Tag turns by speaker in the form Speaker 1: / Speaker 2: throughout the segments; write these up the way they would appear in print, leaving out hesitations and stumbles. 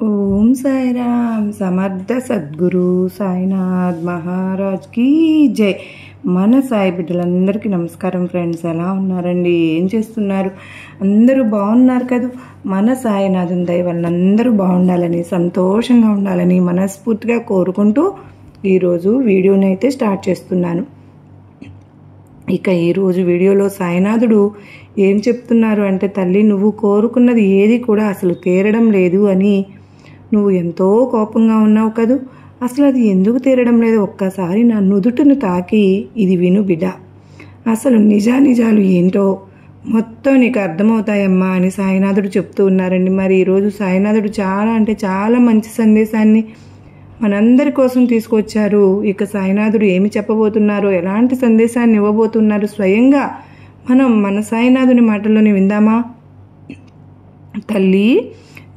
Speaker 1: ఓం సాయిరామ్ సమర్థ సద్గురు సాయినాథ్ మహారాజ్ కీ జై. మన సాయి బిడ్డలందరికీ నమస్కారం ఫ్రెండ్స్. ఎలా ఉన్నారండి? ఏం చేస్తున్నారు? అందరూ బాగున్నారు కదా? మన సాయినాథుని దయ వల్ల అందరూ బాగుండాలని, సంతోషంగా ఉండాలని మనస్ఫూర్తిగా కోరుకుంటూ ఈరోజు వీడియోని అయితే స్టార్ట్ చేస్తున్నాను. ఇక ఈరోజు వీడియోలో సాయినాథుడు ఏం చెప్తున్నారు అంటే, తల్లి నువ్వు కోరుకున్నది ఏది కూడా అసలు తీరడం లేదు అని నువ్వు ఎంతో కోపంగా ఉన్నావు కదూ. అసలు అది ఎందుకు తీరడం లేదు? ఒక్కసారి నా నుదుటిని తాకి ఇది విను బిడ్డ. అసలు నిజాలు ఏంటో మొత్తం నీకు అర్థమవుతాయమ్మా అని సాయినాథుడు చెప్తూ ఉన్నారండి. మరి ఈరోజు సాయినాథుడు చాలా మంచి సందేశాన్ని మనందరి కోసం తీసుకొచ్చారు. ఇక సాయినాథుడు ఏమి చెప్పబోతున్నారో, ఎలాంటి సందేశాన్ని ఇవ్వబోతున్నారు, స్వయంగా మన సాయినాథుని మాటల్లోనే విందామా? తల్లి,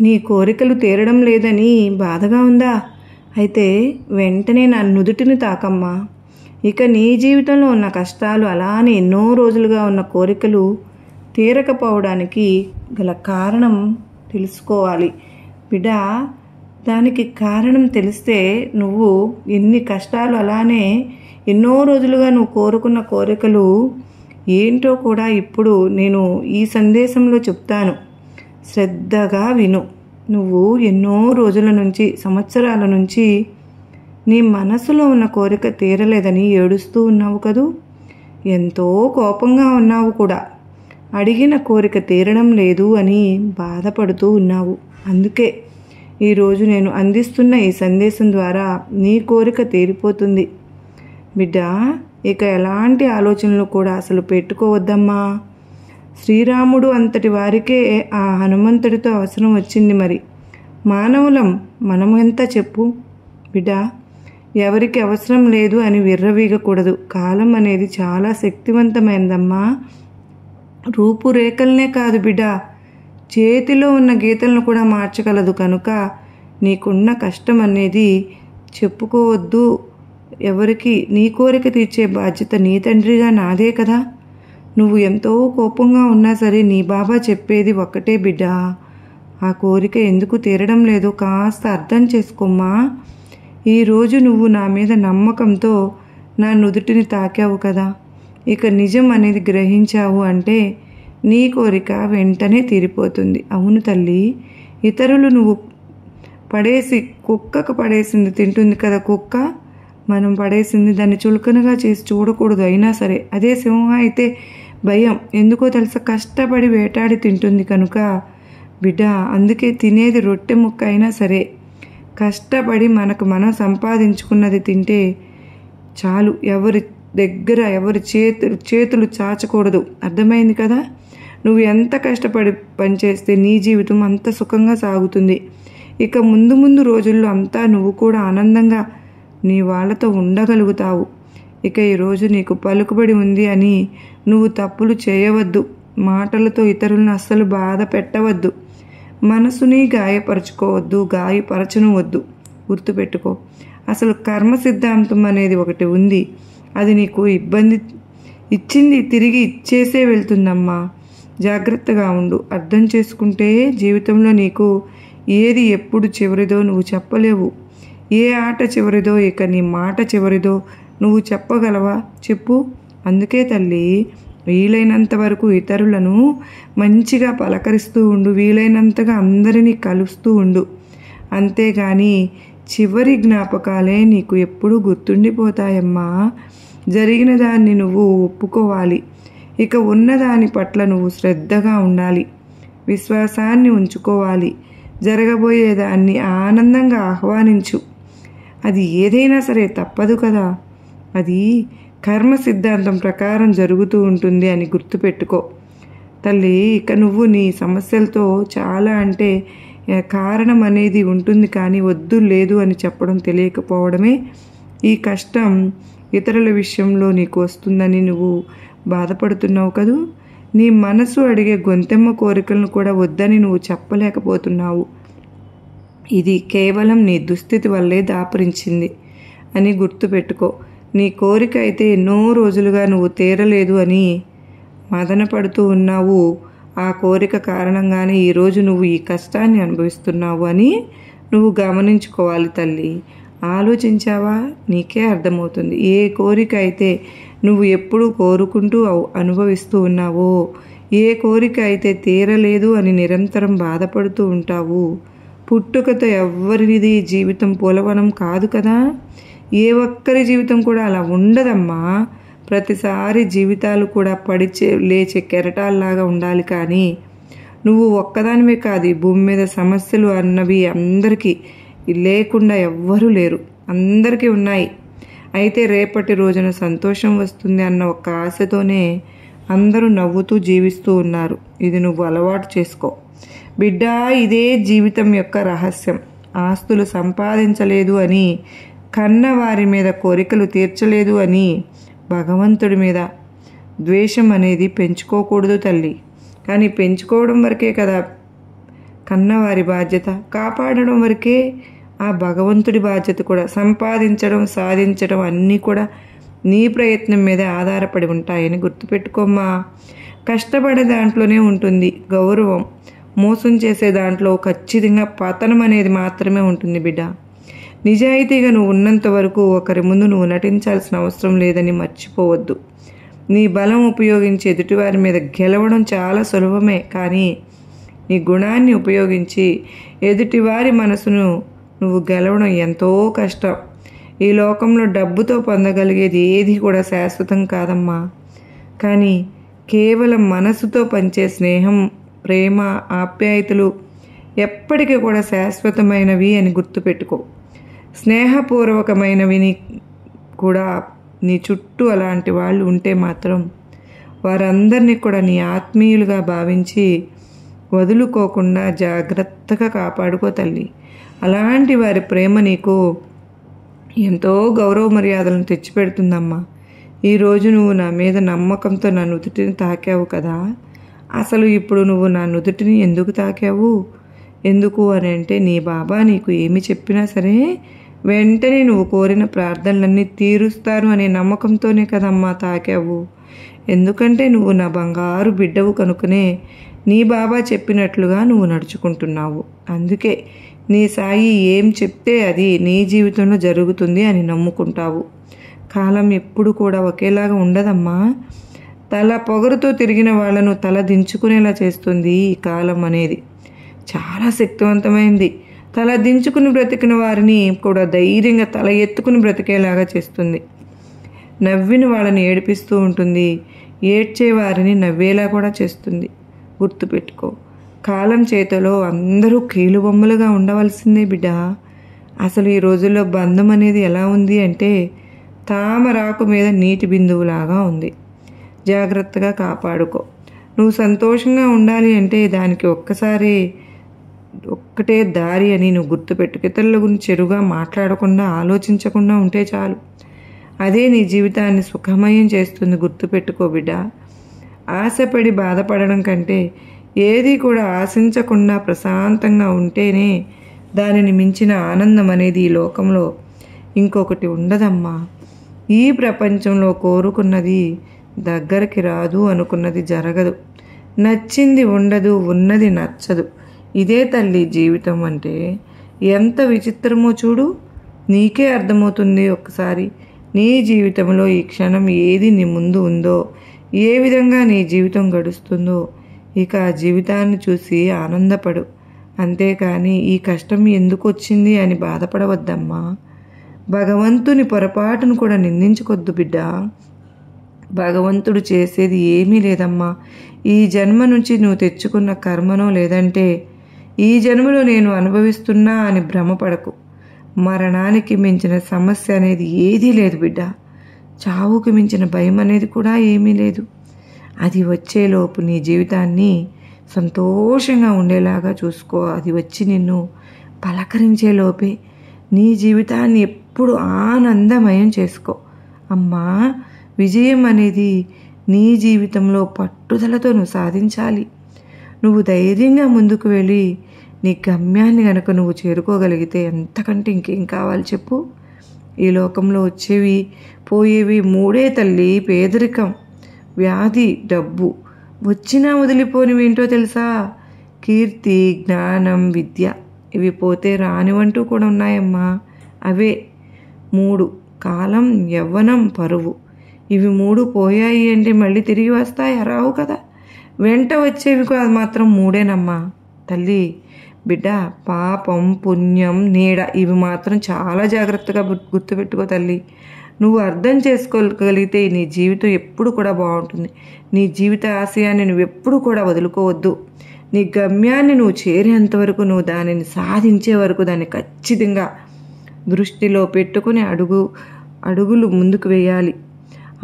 Speaker 1: నీ కోరికలు తీరడం లేదని బాధగా ఉందా? అయితే వెంటనే నా నుదుటిని తాకమ్మా. ఇక నీ జీవితంలో ఉన్న కష్టాలు, అలానే ఎన్నో రోజులుగా ఉన్న కోరికలు తీరకపోవడానికి గల కారణం తెలుసుకోవాలి బిడ్డ. దానికి కారణం తెలిస్తే నువ్వు ఎన్ని కష్టాలు, అలానే ఎన్నో రోజులుగా నువ్వు కోరుకున్న కోరికలు ఏంటో కూడా ఇప్పుడు నేను ఈ సందేశంలో చెప్తాను. శ్రద్ధగా విను. నువ్వు ఎన్నో రోజుల నుంచి, సంవత్సరాల నుంచి నీ మనసులో ఉన్న కోరిక తీరలేదని ఏడుస్తూ ఉన్నావు కదూ. ఎంతో కోపంగా ఉన్నావు కూడా. అడిగిన కోరిక తీరడం లేదు అని బాధపడుతూ ఉన్నావు. అందుకే ఈరోజు నేను అందిస్తున్న ఈ సందేశం ద్వారా నీ కోరిక తీరిపోతుంది బిడ్డ. ఇక ఎలాంటి ఆలోచనలు కూడా అసలు పెట్టుకోవద్దమ్మా. శ్రీరాముడు అంతటి వారికే ఆ హనుమంతుడితో అవసరం వచ్చింది. మరి మానవులం మనము ఎంత చెప్పు బిడ్డ. ఎవరికి అవసరం లేదు అని విర్రవీగకూడదు. కాలం అనేది చాలా శక్తివంతమైనదమ్మా. రూపురేఖలనే కాదు బిడ్డ, చేతిలో ఉన్న గీతలను కూడా మార్చగలదు. కనుక నీకున్న కష్టం అనేది చెప్పుకోవద్దు ఎవరికి. నీ కోరిక తీర్చే బాధ్యత నీ తండ్రిగా నాదే కదా. నువ్వు ఎంతో కోపంగా ఉన్నా సరే నీ బాబా చెప్పేది ఒక్కటే బిడ్డ. ఆ కోరిక ఎందుకు తీరడం లేదో కాస్త అర్థం చేసుకోమ్మా. ఈరోజు నువ్వు నా మీద నమ్మకంతో నా నుదుటిని తాకావు కదా. ఇక నిజం అనేది గ్రహించావు అంటే నీ కోరిక వెంటనే తీరిపోతుంది. అవును తల్లి, ఇతరులు నువ్వు పడేసి కుక్కకు పడేసింది తింటుంది కదా కుక్క. మనం పడేసింది దాన్ని చులకనగా చేసి చూడకూడదు. అయినా సరే అదే సింహం అయితే భయం. ఎందుకో తెలుసా? కష్టపడి వేటాడి తింటుంది కనుక బిడ్డ. అందుకే తినేది రొట్టె ముక్క అయినా సరే కష్టపడి మనం సంపాదించుకున్నది తింటే చాలు. ఎవరి దగ్గర ఎవరి చేతులు చాచకూడదు. అర్థమైంది కదా? నువ్వు ఎంత కష్టపడి పనిచేస్తే నీ జీవితం అంత సుఖంగా సాగుతుంది. ఇక ముందు రోజుల్లో అంతా నువ్వు కూడా ఆనందంగా నీ వాళ్ళతో ఉండగలుగుతావు. ఇక ఈరోజు నీకు పలుకుబడి ఉంది అని నువ్వు తప్పులు చేయవద్దు. మాటలతో ఇతరులను అస్సలు బాధ పెట్టవద్దు. మనసుని గాయపరచుకోవద్దు, గాయపరచనవద్దు. గుర్తుపెట్టుకో, అసలు కర్మ సిద్ధాంతం అనేది ఒకటి ఉంది. అది నీకు ఇబ్బంది ఇచ్చింది తిరిగి ఇచ్చేసే వెళ్తుందమ్మా. జాగ్రత్తగా ఉండు. అర్థం చేసుకుంటే జీవితంలో నీకు ఏది ఎప్పుడు చివరిదో నువ్వు చెప్పలేవు. ఏ ఆట చివరిదో, ఇక నీ మాట చివరిదో నువ్వు చెప్పగలవా? చెప్పు. అందుకే తల్లి, వీలైనంత వరకు ఇతరులను మంచిగా పలకరిస్తూ ఉండు. వీలైనంతగా అందరినీ కలుస్తూ ఉండు. అంతేగాని చివరి జ్ఞాపకాలే నీకు ఎప్పుడూ గుర్తుండిపోతాయమ్మా. జరిగిన దాన్ని నువ్వు ఒప్పుకోవాలి. ఇక ఉన్నదాని పట్ల నువ్వు శ్రద్ధగా ఉండాలి. విశ్వాసాన్ని ఉంచుకోవాలి. జరగబోయేదాన్ని ఆనందంగా ఆహ్వానించు. అది ఏదైనా సరే తప్పదు కదా. అది కర్మ సిద్ధాంతం ప్రకారం జరుగుతూ ఉంటుంది అని గుర్తుపెట్టుకో తల్లి. ఇక నువ్వు నీ సమస్యలతో చాలా అంటే కారణం అనేది ఉంటుంది, కానీ వద్దు లేదు అని చెప్పడం తెలియకపోవడమే ఈ కష్టం. ఇతరుల విషయంలో నీకు వస్తుందని నువ్వు బాధపడుతున్నావు కదూ. నీ మనసు అడిగే గొంతెమ్మ కోరికలను కూడా వద్దని నువ్వు చెప్పలేకపోతున్నావు. ఇది కేవలం నీ దుస్థితి వల్లే దాపురించింది అని గుర్తుపెట్టుకో. నీ కోరిక అయితే ఎన్నో రోజులుగా నువ్వు తీరలేదు అని మదన పడుతూ ఉన్నావు. ఆ కోరిక కారణంగానే ఈరోజు నువ్వు ఈ కష్టాన్ని అనుభవిస్తున్నావు అని నువ్వు గమనించుకోవాలి తల్లి. ఆలోచించావా? నీకే అర్థమవుతుంది. ఏ కోరిక అయితే నువ్వు ఎప్పుడూ కోరుకుంటూ అనుభవిస్తూ ఉన్నావో, ఏ కోరిక అయితే తీరలేదు అని నిరంతరం బాధపడుతూ ఉంటావు. పుట్టుకతో ఎవ్వరిది జీవితం పూలవనం కాదు కదా. ఏ ఒక్కరి జీవితం కూడా అలా ఉండదమ్మా. ప్రతిసారి జీవితాలు కూడా లేచే కెరటాల్లాగా ఉండాలి. కానీ నువ్వు ఒక్కదానివే కాదు, ఈ భూమి మీద సమస్యలు అన్నవి అందరికీ లేకుండా ఎవ్వరూ లేరు, అందరికీ ఉన్నాయి. అయితే రేపటి రోజున సంతోషం వస్తుంది అన్న ఒక్క ఆశతోనే అందరూ నవ్వుతూ జీవిస్తూ ఉన్నారు. ఇది నువ్వు అలవాటు చేసుకో బిడ్డ. ఇదే జీవితం యొక్క రహస్యం. ఆస్తులు సంపాదించలేదు అని, కన్న వారి మీద కోరికలు తీర్చలేదు అని భగవంతుడి మీద ద్వేషం అనేది పెంచుకోకూడదు తల్లి. కానీ పెంచుకోవడం వరకే కదా కన్నవారి బాధ్యత, కాపాడడం వరకే ఆ భగవంతుడి బాధ్యత కూడా. సంపాదించడం, సాధించడం అన్నీ కూడా నీ ప్రయత్నం మీదే ఆధారపడి ఉంటాయని గుర్తుపెట్టుకోమ్మా. కష్టపడే దాంట్లోనే ఉంటుంది గౌరవం. మోసం చేసే దాంట్లో ఖచ్చితంగా పతనం అనేది మాత్రమే ఉంటుంది బిడ్డ. నిజాయితీగా నువ్వు ఉన్నంత వరకు ఒకరి ముందు నువ్వు నటించాల్సిన అవసరం లేదని మర్చిపోవద్దు. నీ బలం ఉపయోగించి ఎదుటివారి మీద గెలవడం చాలా సులభమే. కానీ నీ గుణాన్ని ఉపయోగించి ఎదుటివారి మనసును నువ్వు గెలవడం ఎంతో కష్టం. ఈ లోకంలో డబ్బుతో పొందగలిగేది ఏది కూడా శాశ్వతం కాదమ్మా. కానీ కేవలం మనసుతో పంచే స్నేహం, ప్రేమ, ఆప్యాయతలు ఎప్పటికీ కూడా శాశ్వతమైనవి అని గుర్తుపెట్టుకో. స్నేహపూర్వకమైనవి కూడా నీ చుట్టూ అలాంటి వాళ్ళు ఉంటే మాత్రం వారందరినీ కూడా నీ ఆత్మీయులుగా భావించి వదులుకోకుండా జాగ్రత్తగా కాపాడుకో తల్లి. అలాంటి వారి ప్రేమ నీకు ఎంతో గౌరవ మర్యాదలను తెచ్చిపెడుతుందమ్మా. ఈరోజు నువ్వు నా మీద నమ్మకంతో నా నుదుటిని తాకావు కదా. అసలు ఇప్పుడు నువ్వు నా నుదుటిని ఎందుకు తాకావు? ఎందుకు అని అంటే, నీ బాబా నీకు ఏమి చెప్పినా సరే వెంటనే నువ్వు కోరిన ప్రార్థనలన్నీ తీరుస్తాను అనే నమ్మకంతోనే కదమ్మా తాకావు. ఎందుకంటే నువ్వు నా బంగారు బిడ్డవు కనుకనే నీ బాబా చెప్పినట్లుగా నువ్వు నడుచుకుంటున్నావు. అందుకే నీ సాయి ఏం చెప్తే అది నీ జీవితంలో జరుగుతుంది అని నమ్ముకుంటావు. కాలం ఎప్పుడు కూడా ఒకేలాగా ఉండదమ్మా. తల పొగరుతో తిరిగిన వాళ్ళను తల దించుకునేలా చేస్తుంది ఈ కాలం అనేది. చాలా శక్తివంతమైంది. తల దించుకుని బ్రతికిన వారిని కూడా ధైర్యంగా తల ఎత్తుకుని బ్రతికేలాగా చేస్తుంది. నవ్విన వాళ్ళని ఏడిపిస్తూ ఉంటుంది, ఏడ్చే వారిని నవ్వేలా కూడా చేస్తుంది. గుర్తుపెట్టుకో, కాలం చేతిలో అందరూ కీలుబొమ్మలుగా ఉండవలసిందే బిడ్డ. అసలు ఈ రోజుల్లో బంధం అనేది ఎలా ఉంది అంటే తామరాకు మీద నీటి బిందువులాగా ఉంది. జాగ్రత్తగా కాపాడుకో. నువ్వు సంతోషంగా ఉండాలి అంటే దానికి ఒక్కటే దారి అని నువ్వు గుర్తుపెట్టుకు. ఇతరుల గురించి చెడుగా మాట్లాడకుండా, ఆలోచించకుండా ఉంటే చాలు. అదే నీ జీవితాన్ని సుఖమయం చేస్తుంది. గుర్తుపెట్టుకో బిడ్డ. ఆశపడి బాధపడడం కంటే ఏది కూడా ఆశించకుండా ప్రశాంతంగా ఉంటేనే దానిని మించిన ఆనందం అనేది ఈ లోకంలో ఇంకొకటి ఉండదమ్మా. ఈ ప్రపంచంలో కోరుకున్నది దగ్గరికి రాదు, అనుకున్నది జరగదు, నచ్చింది ఉండదు, ఉన్నది నచ్చదు. ఇదే తల్లి జీవితం అంటే. ఎంత విచిత్రమో చూడు, నీకే అర్థమవుతుంది ఒక్కసారి. నీ జీవితంలో ఈ క్షణం ఏది నీ ముందు ఉందో, ఏ విధంగా నీ జీవితం గడుస్తుందో ఇక ఆ జీవితాన్ని చూసి ఆనందపడు. అంతేకాని ఈ కష్టం ఎందుకు వచ్చింది అని బాధపడవద్దమ్మా. భగవంతుని పొరపాటును కూడా నిందించుకొద్దు బిడ్డ. భగవంతుడు చేసేది ఏమీ లేదమ్మా. ఈ జన్మ నుంచి నువ్వు తెచ్చుకున్న కర్మనో లేదంటే ఈ జన్మలో నేను అనుభవిస్తున్నా అని భ్రమపడకు. మరణానికి మించిన సమస్య అనేది ఏదీ లేదు బిడ్డ. చావుకి మించిన భయం అనేది కూడా ఏమీ లేదు. అది వచ్చేలోపు నీ జీవితాన్ని సంతోషంగా ఉండేలాగా చూసుకో. అది వచ్చి నిన్ను పలకరించేలోపే నీ జీవితాన్ని ఎప్పుడు ఆనందమయం చేసుకో. అమ్మా, విజయం అనేది నీ జీవితంలో పట్టుదలతో నువ్వు సాధించాలి. నువ్వు ధైర్యంగా ముందుకు వెళ్ళి నీ గమ్యాన్ని కనుక నువ్వు చేరుకోగలిగితే ఎంతకంటే ఇంకేం కావాలి చెప్పు. ఈ లోకంలో వచ్చేవి పోయేవి మూడే తల్లి: పేదరికం, వ్యాధి, డబ్బు. వచ్చినా వదిలిపోనివి ఏంటో తెలుసా? కీర్తి, జ్ఞానం, విద్య. ఇవి పోతే రానివంటూ కూడా ఉన్నాయమ్మా. అవే 3: కాలం, యవ్వనం, పరువు. ఇవి 3 పోయాయి అంటే మళ్ళీ తిరిగి వస్తాయా? రావు కదా. వెంట వచ్చేవి కాదు, మాత్రం 3ఏనమ్మా తల్లి. బిడ్డ, పాపం, పుణ్యం, నీడ, ఇవి మాత్రం చాలా జాగ్రత్తగా గుర్తుపెట్టుకో తల్లి. నువ్వు అర్థం చేసుకోగలిగితే నీ జీవితం ఎప్పుడు కూడా బాగుంటుంది. నీ జీవిత ఆశయాన్ని నువ్వు ఎప్పుడు కూడా వదులుకోవద్దు. నీ గమ్యాన్ని నువ్వు చేరేంత వరకు, నువ్వు దానిని సాధించే వరకు దాన్ని ఖచ్చితంగా దృష్టిలో పెట్టుకుని అడుగులు ముందుకు వేయాలి.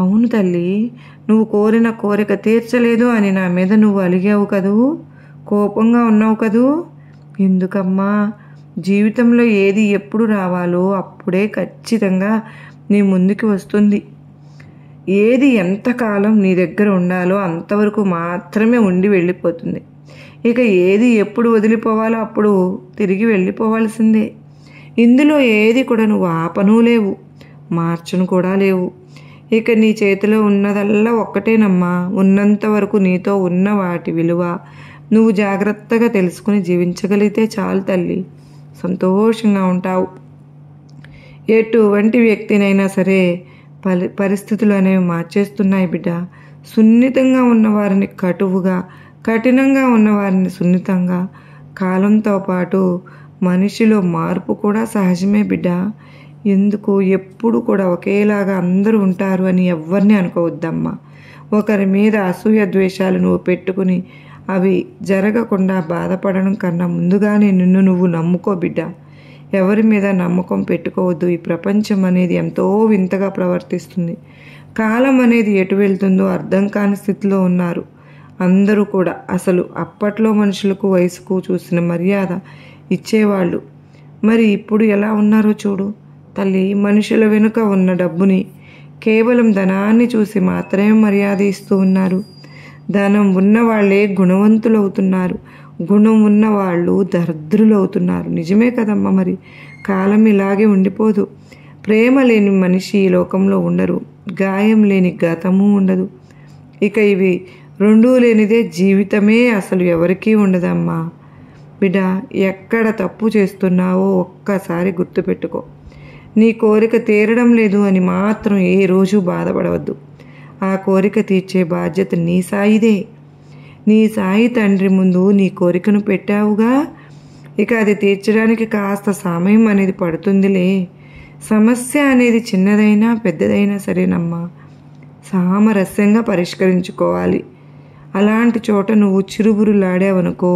Speaker 1: అవును తల్లి, నువ్వు కోరిన కోరిక తీర్చలేదు అని నా మీద నువ్వు అలిగావు కదూ, కోపంగా ఉన్నావు కదూ. ఎందుకమ్మా? జీవితంలో ఏది ఎప్పుడు రావాలో అప్పుడే ఖచ్చితంగా నీ ముందుకు వస్తుంది. ఏది ఎంతకాలం నీ దగ్గర ఉండాలో అంతవరకు మాత్రమే ఉండి వెళ్ళిపోతుంది. ఇక ఏది ఎప్పుడు వదిలిపోవాలో అప్పుడు తిరిగి వెళ్ళిపోవాల్సిందే. ఇందులో ఏది కూడా నువ్వు ఆపను లేవు, మార్చను కూడా లేవు. ఇక నీ చేతిలో ఉన్నదల్లా ఒక్కటేనమ్మా. ఉన్నంత వరకు నీతో ఉన్న వాటి విలువ నువ్వు జాగ్రత్తగా తెలుసుకుని జీవించగలిగితే చాలు తల్లి. సంతోషంగా ఉంటావు. ఎటువంటి వ్యక్తినైనా సరే పరిస్థితులు అనేవి మార్చేస్తున్నాయి బిడ్డ. సున్నితంగా ఉన్నవారిని కటువుగా, కఠినంగా ఉన్నవారిని సున్నితంగా. కాలంతో పాటు మనిషిలో మార్పు కూడా సహజమే బిడ్డ. ఎందుకు ఎప్పుడు కూడా ఒకేలాగా అందరూ ఉంటారు అని ఎవరిని అనుకోవద్దమ్మా. ఒకరి మీద అసూయ ద్వేషాలు నువ్వు పెట్టుకుని అవి జరగకుండా బాధపడడం కన్నా ముందుగానే నిన్ను నువ్వు నమ్ముకో బిడ్డ. ఎవరి మీద నమ్మకం పెట్టుకోవద్దు. ఈ ప్రపంచం అనేది ఎంతో వింతగా ప్రవర్తిస్తుంది. కాలం అనేది ఎటు వెళ్తుందో అర్థం కాని స్థితిలో ఉన్నారు అందరూ కూడా. అసలు అప్పట్లో మనుషులకు వయసుకు చూసిన మర్యాద ఇచ్చేవాళ్ళు. మరి ఇప్పుడు ఎలా ఉన్నారో చూడు తల్లి. మనుషుల వెనుక ఉన్న డబ్బుని, కేవలం ధనాన్ని చూసి మాత్రమే మర్యాద ఇస్తూ ఉన్నారు. ధనం ఉన్నవాళ్లే గుణవంతులు అవుతున్నారు, గుణం ఉన్నవాళ్ళు దరిద్రులు అవుతున్నారు. నిజమే కదమ్మా. మరి కాలం ఇలాగే ఉండిపోదు. ప్రేమ లేని మనిషి ఈ లోకంలో ఉండరు, గాయం లేని గతము ఉండదు. ఇక ఇవి రెండూ లేనిదే జీవితమే అసలు ఎవరికీ ఉండదమ్మా. బిడ్డ, ఎక్కడ తప్పు చేస్తున్నావో ఒక్కసారి గుర్తుపెట్టుకో. నీ కోరిక తీరడం లేదు అని మాత్రం ఏ రోజు బాధపడవద్దు. ఆ కోరిక తీర్చే బాధ్యత నీ సాయిదే. నీ సాయి తండ్రి ముందు నీ కోరికను పెట్టావుగా, ఇక అది తీర్చడానికి కాస్త సమయం అనేది పడుతుందిలే. సమస్య అనేది చిన్నదైనా పెద్దదైనా సరేనమ్మా, సామరస్యంగా పరిష్కరించుకోవాలి. అలాంటి చోట నువ్వు చిరుబురులాడావనుకో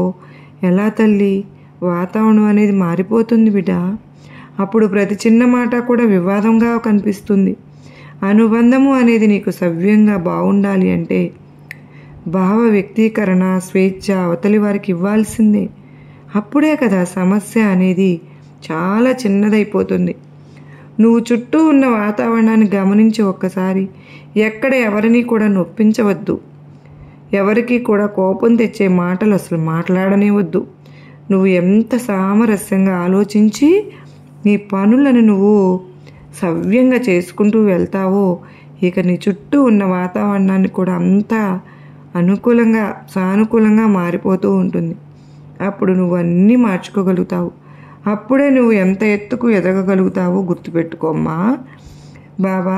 Speaker 1: ఎలా తల్లి? వాతావరణం అనేది మారిపోతుంది బిడ్డ. అప్పుడు ప్రతి చిన్న మాట కూడా వివాదంగా కనిపిస్తుంది. అనుబంధము అనేది నీకు సవ్యంగా బాగుండాలి అంటే భావ వ్యక్తీకరణ, స్వేచ్ఛ అవతలి వారికి ఇవ్వాల్సిందే. అప్పుడే కదా సమస్య అనేది చాలా చిన్నదైపోతుంది. నువ్వు చుట్టూ ఉన్న వాతావరణాన్ని గమనించి ఒక్కసారి. ఎక్కడ ఎవరిని కూడా నొప్పించవద్దు. ఎవరికి కూడా కోపం తెచ్చే మాటలు అసలు మాట్లాడనివద్దు. నువ్వు ఎంత సామరస్యంగా ఆలోచించి నీ పనులను నువ్వు సవ్యంగా చేసుకుంటూ వెళ్తావో ఇక నీ చుట్టూ ఉన్న వాతావరణాన్ని కూడా అంతా అనుకూలంగా, సానుకూలంగా మారిపోతూ ఉంటుంది. అప్పుడు నువ్వు అన్నీ మార్చుకోగలుగుతావు. అప్పుడే నువ్వు ఎంత ఎత్తుకు ఎదగగలుగుతావో గుర్తుపెట్టుకోమ్మా. బాబా,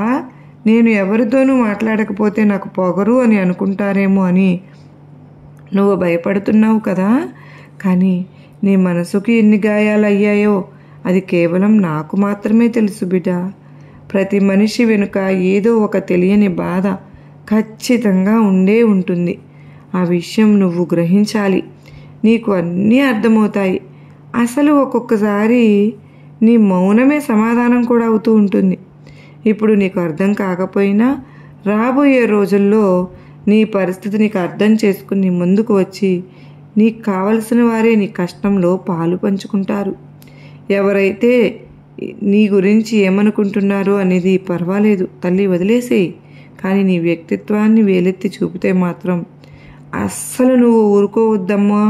Speaker 1: నేను ఎవరితోనూ మాట్లాడకపోతే నాకు పొగరు అని అనుకుంటారేమో అని నువ్వు భయపడుతున్నావు కదా. కానీ నీ మనసుకి ఎన్ని గాయాలు అయ్యాయో అది కేవలం నాకు మాత్రమే తెలుసు బిడ్డ. ప్రతి మనిషి వెనుక ఏదో ఒక తెలియని బాధ ఖచ్చితంగా ఉండే ఉంటుంది. ఆ విషయం నువ్వు గ్రహించాలి. నీకు అన్నీ అర్థమవుతాయి. అసలు ఒక్కొక్కసారి నీ మౌనమే సమాధానం కూడా అవుతూ ఉంటుంది. ఇప్పుడు నీకు అర్థం కాకపోయినా రాబోయే రోజుల్లో నీ పరిస్థితి నీకు అర్థం చేసుకుని ముందుకు వచ్చి నీకు కావలసిన వారే నీ కష్టంలో పాలు పంచుకుంటారు. ఎవరైతే నీ గురించి ఏమనుకుంటున్నారో అనేది పర్వాలేదు తల్లి, వదిలేసేయి. కానీ నీ వ్యక్తిత్వాన్ని వేలెత్తి చూపితే మాత్రం అస్సలు నువ్వు ఊరుకోవద్దమ్మా.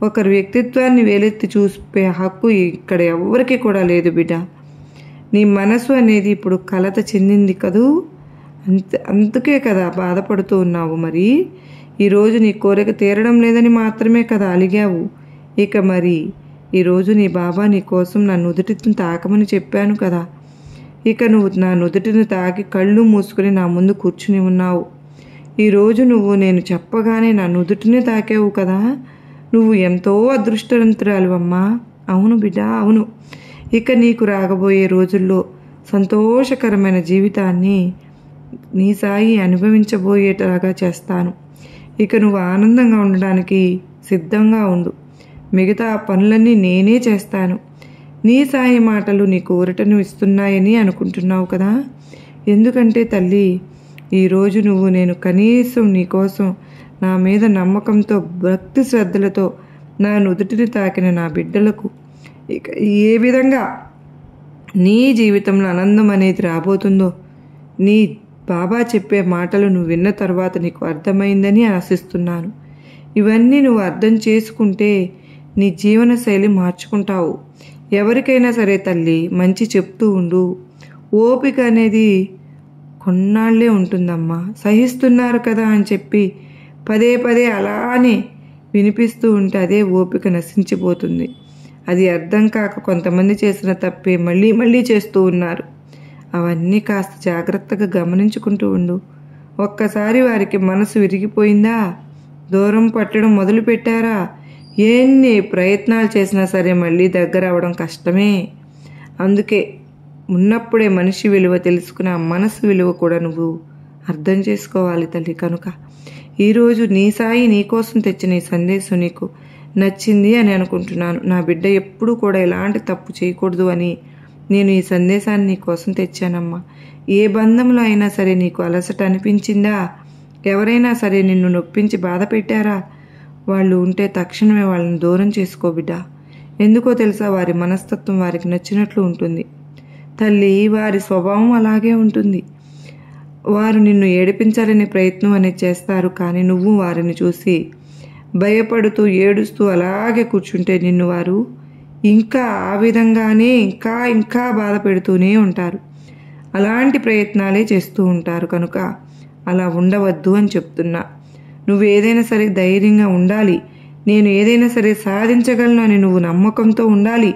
Speaker 1: ఒకరి వ్యక్తిత్వాన్ని వేలెత్తి చూపే హక్కు ఇక్కడ ఎవరికి కూడా లేదు బిడ్డ. నీ మనసు అనేది ఇప్పుడు కలత చెందింది కదూ, అందుకే కదా బాధపడుతూ ఉన్నావు. మరి ఈరోజు నీ కోరిక తీరడం లేదని మాత్రమే కదా అలిగావు. ఇక మరి ఈరోజు నీ బాబా నీ కోసం నా నుదుటిని తాకమని చెప్పాను కదా. ఇక నువ్వు నా నుదుటిని తాకి కళ్ళు మూసుకుని నా ముందు కూర్చుని ఉన్నావు. ఈరోజు నువ్వు నేను చెప్పగానే నా నుదుటినే తాకావు కదా. నువ్వు ఎంతో అదృష్టవంతురాలివమ్మా. అవును బిడ్డ, అవును. ఇక నీకు రాగబోయే రోజుల్లో సంతోషకరమైన జీవితాన్ని నీ సాయి అనుభవించబోయేలాగా చేస్తాను. ఇక నువ్వు ఆనందంగా ఉండడానికి సిద్ధంగా ఉండు. మిగతా పనులన్నీ నేనే చేస్తాను. నీ సాయి మాటలు నీకు ఊరటను ఇస్తున్నాయని అనుకుంటున్నావు కదా. ఎందుకంటే తల్లి, ఈరోజు నువ్వు నేను కనీసం నీకోసం నా మీద నమ్మకంతో భక్తి శ్రద్ధలతో నా నుదుటిని తాకిన నా బిడ్డలకు ఇక ఏ విధంగా నీ జీవితంలో ఆనందం అనేది రాబోతుందో నీ బాబా చెప్పే మాటలు నువ్వు విన్న తర్వాత నీకు అర్థమైందని ఆశిస్తున్నాను. ఇవన్నీ నువ్వు అర్థం చేసుకుంటే నీ జీవనశైలి మార్చుకుంటావు. ఎవరికైనా సరే తల్లి మంచి చెప్తూ ఉండు. ఓపిక అనేది కొన్నాళ్లే ఉంటుందమ్మా. సహిస్తున్నారు కదా అని చెప్పి పదే పదే అలానే వినిపిస్తూ ఉంటే అదే ఓపిక నశించిపోతుంది. అది అర్థం కాక కొంతమంది చేసిన తప్పే మళ్ళీ మళ్ళీ చేస్తూ ఉన్నారు. అవన్నీ కాస్త జాగ్రత్తగా గమనించుకుంటూ ఉండు. ఒక్కసారి వారికి మనసు విరిగిపోయిందా, దూరం పట్టడం మొదలుపెట్టారా, ఎన్ని ప్రయత్నాలు చేసినా సరే మళ్ళీ దగ్గర అవడం కష్టమే. అందుకే ఉన్నప్పుడే మనిషి విలువ తెలుసుకుని ఆ మనసు విలువ కూడా నువ్వు అర్థం చేసుకోవాలి తల్లి. కనుక ఈరోజు నీ సాయి నీకోసం తెచ్చిన ఈ సందేశం నీకు నచ్చింది అని అనుకుంటున్నాను. నా బిడ్డ ఎప్పుడూ కూడా ఎలాంటి తప్పు చేయకూడదు అని నేను ఈ సందేశాన్ని నీ కోసం తెచ్చానమ్మా. ఏ బంధంలో అయినా సరే నీకు అలసట అనిపించిందా, ఎవరైనా సరే నిన్ను నొప్పించి బాధ పెట్టారా, వాళ్ళు ఉంటే తక్షణమే వాళ్ళని దూరం చేసుకో బిడ్డ. ఎందుకో తెలుసా, వారి మనస్తత్వం వారికి నచ్చినట్లు ఉంటుంది తల్లి. వారి స్వభావం అలాగే ఉంటుంది. వారు నిన్ను ఏడిపించాలనే ప్రయత్నం అనేది చేస్తారు. కానీ నువ్వు వారిని చూసి భయపడుతూ ఏడుస్తూ అలాగే కూర్చుంటే నిన్ను వారు ఇంకా ఆ విధంగానే ఇంకా బాధ పెడుతూనే ఉంటారు. అలాంటి ప్రయత్నాలే చేస్తూ ఉంటారు. కనుక అలా ఉండవద్దు అని చెప్తున్నా. నువ్వు ఏదైనా సరే ధైర్యంగా ఉండాలి. నేను ఏదైనా సరే సాధించగలను అని నువ్వు నమ్మకంతో ఉండాలి.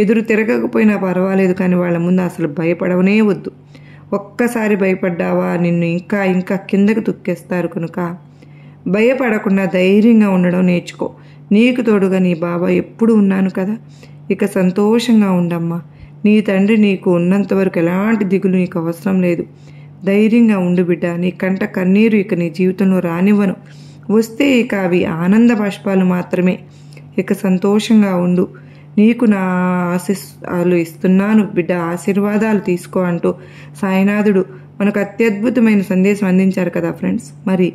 Speaker 1: ఎదురు తిరగకపోయినా పర్వాలేదు, కానీ వాళ్ళ ముందు అసలు భయపడవనే వద్దు. ఒక్కసారి భయపడ్డావా నిన్ను ఇంకా కిందకు తొక్కేస్తారు. కనుక భయపడకుండా ధైర్యంగా ఉండడం నేర్చుకో. నీకు తోడుగా నీ బాబా ఎప్పుడు ఉన్నాను కదా. ఇక సంతోషంగా ఉండమ్మా. నీ తండ్రి నీకు ఉన్నంత వరకు ఎలాంటి దిగులు నీకు అవసరం లేదు. ధైర్యంగా ఉండు బిడ్డ. నీ కంట కన్నీరు ఇక నీ జీవితంలో రానివ్వను. వస్తే ఇక అవి ఆనంద బాష్పాలు మాత్రమే. ఇక సంతోషంగా ఉండు. నీకు నా ఆశీస్సులు ఇస్తున్నాను బిడ్డ, ఆశీర్వాదాలు తీసుకో అంటూ సాయినాథుడు మనకు అత్యద్భుతమైన సందేశం అందించారు కదా ఫ్రెండ్స్. మరి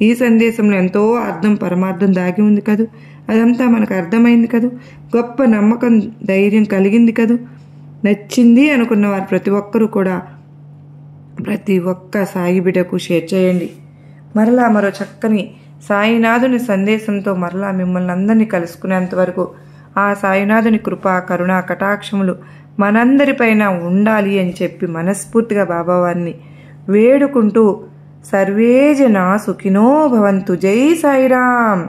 Speaker 1: ఈ సందేశంలో ఎంతో అర్థం పరమార్థం దాగి ఉంది కదూ. అదంతా మనకు అర్థమైంది కదూ. గొప్ప నమ్మకం ధైర్యం కలిగింది కదూ. నచ్చింది అనుకున్న వారు ప్రతి ఒక్కరూ కూడా ప్రతి ఒక్క సాయి బిడ్డకు షేర్ చేయండి. మరలా మరో చక్కని సాయినాథుని సందేశంతో మరలా మిమ్మల్ని అందరినీ కలుసుకునేంత వరకు ఆ సాయినాథుని కృపా కరుణా కటాక్షములు మనందరిపైన ఉండాలి అని చెప్పి మనస్ఫూర్తిగా బాబావారిని వేడుకుంటూ సర్వే జనా సుఖినో భవంతు. జై సాయిరామ్.